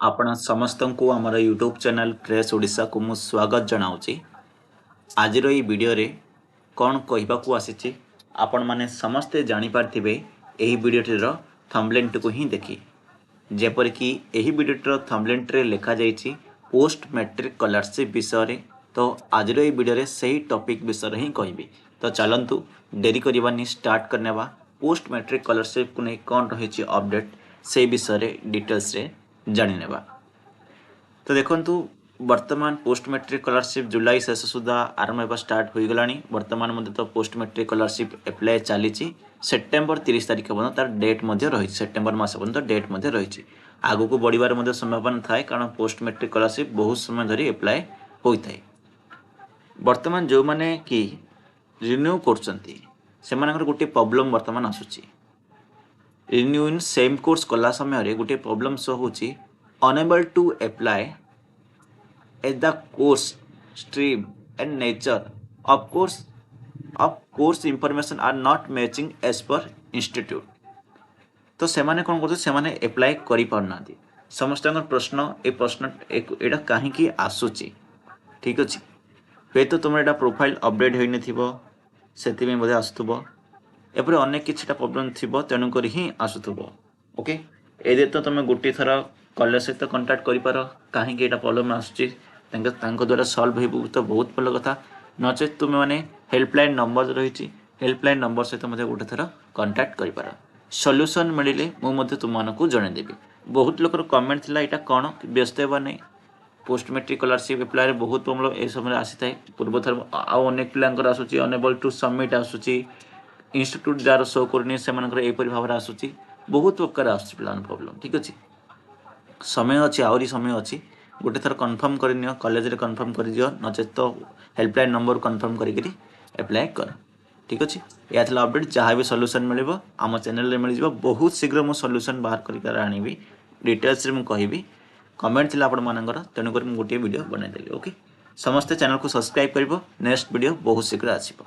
आपण समस्त को आमर यूट्यूब चैनल ट्रेस ओडिशा को मु स्वागत जनाऊँगी। आज ये वीडियो रे कौन कहवाक आसी आपण माने समस्ते जानीपारे यही वीडियोटीर थंबनेल को ही देखी जेपर कि यही वीडियोटीर थंबनेल रे लिखा जाइए पोस्ट मैट्रिक स्कॉलरशिप विषय रे। तो आज ये वीडियो रे सही टॉपिक विषय ही कहबी। तो चलतु डेरी करवानी स्टार्ट करने पोस्ट मैट्रिक स्कॉलरशिप को नहीं कौन रही अपडेट से विषय रे डिटेल्स रे जाने। तो देखंतु वर्तमान पोस्ट मैट्रिक स्कॉलरशिप जुलाई शेष सुधा आरंभ होगा स्टार्ट हो गलानी। वर्तमान मध्य तो पोस्ट मैट्रिक स्कॉलरशिप एप्लाय चली सेप्टेम्बर 30 तारिख पर्यटन तार डेट रही सेप्टेम्बर मास पर्यटन डेट रही आगु को बढ़िबार संभावना थाए कारण पोस्ट मैट्रिक स्कॉलरशिप बहुत समय धरी एप्लाय होता है। वर्तमान जो मैंने कि रिन्यू कर गोटे प्रॉब्लम वर्तमान आसूची रिन्यू इन सेम कोर्स कला समय गोटे प्रॉब्लम शो होची unable to apply at the course stream and nature of course information are not matching as per institute। तो सेमाने कौन करते सेमाने एप्लाय करि पारना समस्त प्रश्न ए प्रश्न एटा कहीं आसूची ठीक अच्छे हे तो तुम एटा प्रोफाइल अपडेट हो नथिबो सेति में बोधे आसुथबो एपरे अनेक किछटा प्रॉब्लम थिबो तेणुक ही आसुथबो। ओके ए तो तुम गोटे थर कॉलेज सहित कंटाक्ट कर कहीं प्रॉब्लम आसुच्ची सल्व हो तो बहुत भल कथा नचे तुम मैंने हेल्पलाइन नंबर रही हेल्पलाइन नंबर सहित गोटे थर कंटाक्ट कर सल्यूशन मिले मुझे तुमको जनईदेवी। बहुत लोकर कमेंट थिला एटा कौन व्यस्त होगा नहीं पोस्ट मैट्रिक स्कॉलरशिप एप्लाय बहुत प्रॉब्लम ए समय आसी था पूर्व थर अनेक पिलांकर आसूची अनेबल टू सबमिट आसूची इंस्टीट्यूट जार शो करनी से भाव में आसूची बहुत प्रकार आसूची पिलान प्रॉब्लम ठीक अच्छे समय अच्छी आहरी समय अच्छी गोटे थर कन्फर्म कर कॉलेज कन्फर्म कर दियो नचे तो हेल्पलाइन नंबर कन्फर्म करी एप्लाय कर ठीक अच्छे। यह था अपडेट जहाँ भी सल्यूशन मिले आम चैनल मिल जाए बहुत शीघ्र मुझे सल्यूशन बाहर कर आनी डिटेल्स मुझे कहि कमेंट थी आपंकर तेणुक गोटे वीडियो बनईदेली। ओके समस्ते चैनल को सब्सक्राइब कर नेक्स्ट वीडियो बहुत शीघ्र आसो।